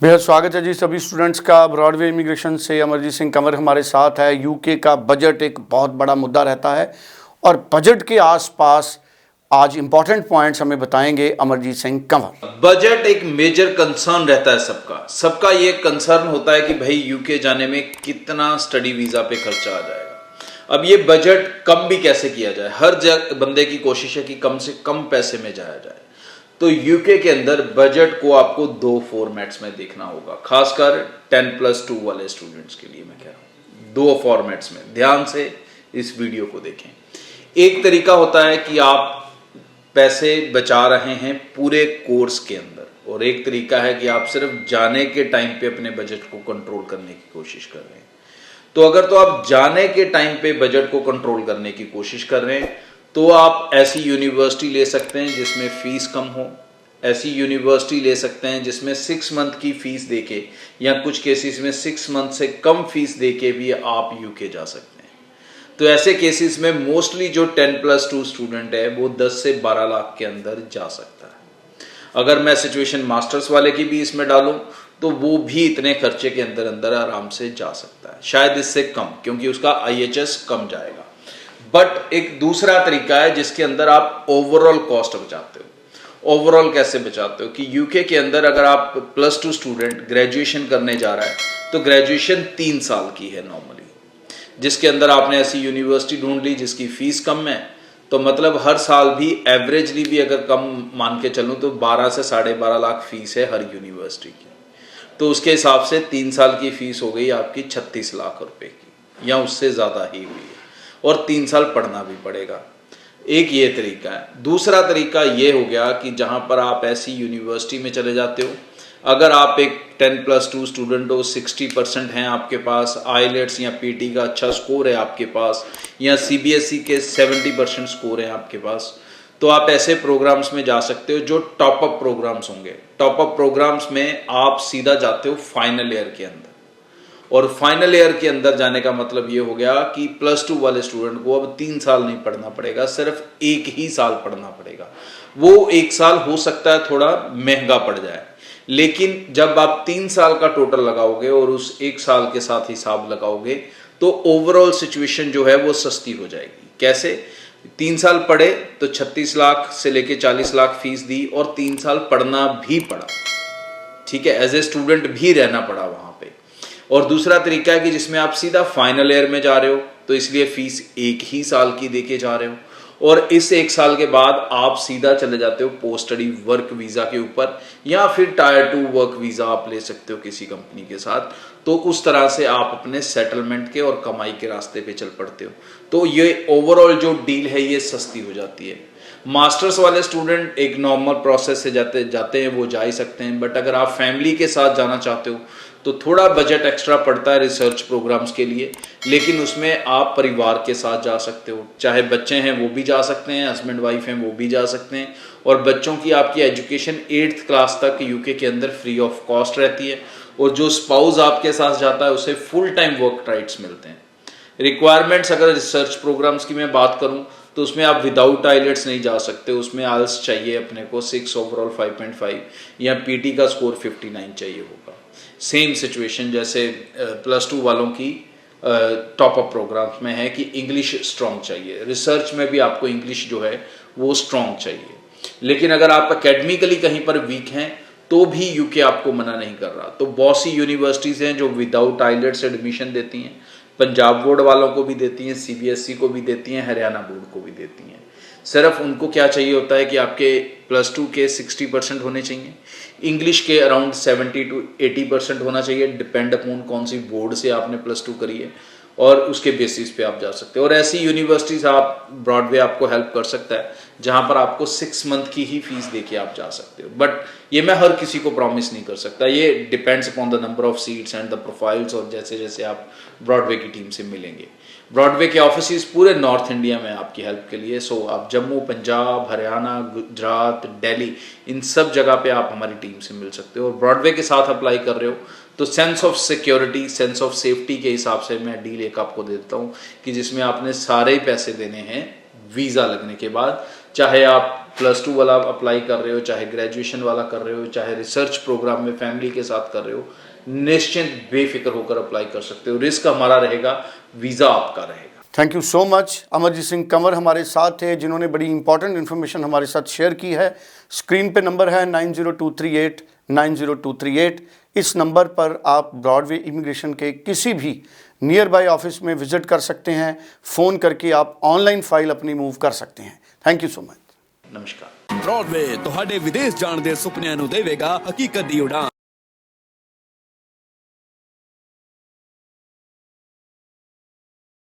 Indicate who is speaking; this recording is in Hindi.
Speaker 1: बेहद स्वागत है जी सभी स्टूडेंट्स का। ब्रॉडवे इमिग्रेशन से अमरजीत सिंह कंवर हमारे साथ है। यूके का बजट एक बहुत बड़ा मुद्दा रहता है और बजट के आसपास आज इंपॉर्टेंट पॉइंट्स हमें बताएंगे अमरजीत सिंह कंवर।
Speaker 2: बजट एक मेजर कंसर्न रहता है सबका ये कंसर्न होता है कि भाई यूके जाने में कितना स्टडी वीजा पे खर्चा आ जाएगा। अब ये बजट कम भी कैसे किया जाए, हर बंदे की कोशिश है कि कम से कम पैसे में जाया जाए। तो यूके के अंदर बजट को आपको दो फॉर्मेट्स में देखना होगा, खासकर 10+2 वाले स्टूडेंट्स के लिए मैं कह रहा हूं। दो फॉर्मेट्स में ध्यान से इस वीडियो को देखें। एक तरीका होता है कि आप पैसे बचा रहे हैं पूरे कोर्स के अंदर, और एक तरीका है कि आप सिर्फ जाने के टाइम पे अपने बजट को कंट्रोल करने की कोशिश कर रहे हैं। तो अगर तो आप जाने के टाइम पे बजट को कंट्रोल करने की कोशिश कर रहे हैं तो आप ऐसी यूनिवर्सिटी ले सकते हैं जिसमें फीस कम हो। ऐसी यूनिवर्सिटी ले सकते हैं जिसमें 6 मंथ की फीस देके या कुछ केसेस में 6 मंथ से कम फीस देके भी आप यूके जा सकते हैं। तो ऐसे केसेस में मोस्टली जो 10+2 स्टूडेंट है वो 10 से 12 लाख के अंदर जा सकता है। अगर मैं सिचुएशन मास्टर्स वाले की भी इसमें डालूं तो वो भी इतने खर्चे के अंदर अंदर आराम से जा सकता है, शायद इससे कम, क्योंकि उसका IHS कम जाएगा। बट एक दूसरा तरीका है जिसके अंदर आप ओवरऑल कॉस्ट बचाते हो। ओवरऑल कैसे बचाते हो कि यूके के अंदर अगर आप +2 स्टूडेंट ग्रेजुएशन करने जा रहा है तो ग्रेजुएशन 3 साल की है नॉर्मली, जिसके अंदर आपने ऐसी यूनिवर्सिटी ढूंढ ली जिसकी फीस कम है। तो मतलब हर साल भी एवरेजली भी अगर कम मान के चलूं तो 12 से 12.5 लाख फीस है हर यूनिवर्सिटी की। तो उसके हिसाब से 3 साल की फीस हो गई आपकी 36 लाख रुपए की, या उससे ज्यादा ही हुई है, और 3 साल पढ़ना भी पड़ेगा। एक ये तरीका है। दूसरा तरीका ये हो गया कि जहां पर आप ऐसी यूनिवर्सिटी में चले जाते हो, अगर आप एक 10+2 स्टूडेंट हो, 60% हैं आपके पास, आईलेट्स या पीटी का अच्छा स्कोर है आपके पास, या CBSE के 70% स्कोर है आपके पास, तो आप ऐसे प्रोग्राम्स में जा सकते हो जो टॉप अप प्रोग्राम्स होंगे। टॉप अप प्रोग्राम्स में आप सीधा जाते हो फाइनल ईयर के अंदर, और फाइनल ईयर के अंदर जाने का मतलब ये हो गया कि +2 वाले स्टूडेंट को अब 3 साल नहीं पढ़ना पड़ेगा, सिर्फ 1 ही साल पढ़ना पड़ेगा। वो 1 साल हो सकता है थोड़ा महंगा पड़ जाए, लेकिन जब आप 3 साल का टोटल लगाओगे और उस 1 साल के साथ हिसाब लगाओगे तो ओवरऑल सिचुएशन जो है वो सस्ती हो जाएगी। कैसे? 3 साल पढ़े तो 36 लाख से लेके 40 लाख फीस दी, और 3 साल पढ़ना भी पड़ा, ठीक है, एज ए स्टूडेंट भी रहना पड़ा वहां पे। और दूसरा तरीका है कि जिसमें आप सीधा फाइनल ईयर में जा रहे हो, तो इसलिए फीस 1 ही साल की देके जा रहे हो, और इस 1 साल के बाद आप सीधा चले जाते हो पोस्ट स्टडी वर्क वीजा के ऊपर, या फिर टायर 2 वर्क वीजा आप ले सकते हो किसी कंपनी के साथ। तो उस तरह से आप अपने सेटलमेंट के और कमाई के रास्ते पे चल पड़ते हो। तो ये ओवरऑल जो डील है ये सस्ती हो जाती है। मास्टर्स वाले स्टूडेंट एक नॉर्मल प्रोसेस से जाते हैं, वो जा ही सकते हैं। बट अगर आप फैमिली के साथ जाना चाहते हो तो थोड़ा बजट एक्स्ट्रा पड़ता है रिसर्च प्रोग्राम्स के लिए, लेकिन उसमें आप परिवार के साथ जा सकते हो। चाहे बच्चे हैं वो भी जा सकते हैं, हस्बैंड वाइफ हैं वो भी जा सकते हैं, और बच्चों की आपकी एजुकेशन 8th क्लास तक यूके के अंदर फ्री ऑफ कॉस्ट रहती है, और जो स्पाउस आपके साथ जाता है उसे फुल टाइम वर्क राइट्स मिलते हैं। रिक्वायरमेंट्स अगर रिसर्च प्रोग्राम्स की मैं बात करूं तो उसमें आप विदाउट आइलेट्स नहीं जा सकते, उसमें आइल्स चाहिए अपने को 6 ओवरऑल 5.5, या पीटी का स्कोर 59 चाहिए होगा। सेम सिचुएशन जैसे +2 वालों की टॉप अप प्रोग्राम्स में है कि इंग्लिश स्ट्रॉन्ग चाहिए। रिसर्च में भी आपको इंग्लिश जो है वो स्ट्रॉन्ग चाहिए, लेकिन अगर आप एकेडमिकली कहीं पर वीक हैं तो भी यूके आपको मना नहीं कर रहा। तो बहुत सी यूनिवर्सिटीज हैं जो विदाउट आइलेट्स एडमिशन देती हैं, पंजाब बोर्ड वालों को भी देती हैं, CBSE को भी देती हैं, हरियाणा बोर्ड को भी देती हैं। सिर्फ उनको क्या चाहिए होता है कि आपके +2 के 60% होने चाहिए, इंग्लिश के अराउंड 70 to 80% होना चाहिए, डिपेंड अपॉन कौन सी बोर्ड से आपने +2 करी है, और उसके बेसिस पे आप जा सकते हो। और ऐसी यूनिवर्सिटीज आप ब्रॉडवे आपको हेल्प कर सकता है जहां पर आपको 6 मंथ की ही फीस देके आप जा सकते हो। बट ये मैं हर किसी को प्रॉमिस नहीं कर सकता, ये depends upon the number of seats and the profiles, और जैसे जैसे आप ब्रॉडवे की टीम से मिलेंगे। ब्रॉडवे के ऑफिस पूरे नॉर्थ इंडिया में आपकी हेल्प के लिए। सो आप जम्मू, पंजाब, हरियाणा, गुजरात, दिल्ली, इन सब जगह पे आप हमारी टीम से मिल सकते हो। और ब्रॉडवे के साथ अप्लाई कर रहे हो तो sense of security, sense of safety के हिसाब से मैं डील एक आपको दे देता हूँ कि जिसमें आपने सारे पैसे देने हैं वीज़ा लगने के बाद, चाहे आप +2 वाला अप्लाई कर रहे हो, चाहे ग्रेजुएशन वाला कर रहे हो, चाहे रिसर्च प्रोग्राम में फैमिली के साथ कर रहे हो, निश्चिंत बेफिक्र होकर अप्लाई कर सकते हो। रिस्क हमारा रहेगा, वीज़ा आपका रहेगा।
Speaker 1: Thank you so much. Amarjeet Singh Kanwar हमारे साथ थे, जिन्होंने बड़ी इंपॉर्टेंट इन्फॉर्मेशन हमारे साथ शेयर की है। स्क्रीन पे नंबर है 9023890238। इस नंबर पर आप ब्रॉडवे इमिग्रेशन के किसी भी नियर बाय ऑफिस में विजिट कर सकते हैं। फ़ोन करके आप ऑनलाइन फाइल अपनी मूव कर सकते हैं। Thank you so much.
Speaker 2: नमस्कार।
Speaker 3: ब्रॉडवे ਤੁਹਾਡੇ ਵਿਦੇਸ਼ ਜਾਣ ਦੇ ਸੁਪਨਿਆਂ ਨੂੰ ਦੇਵੇਗਾ ਹਕੀਕਤ ਦੀ ਉਡਾਨ।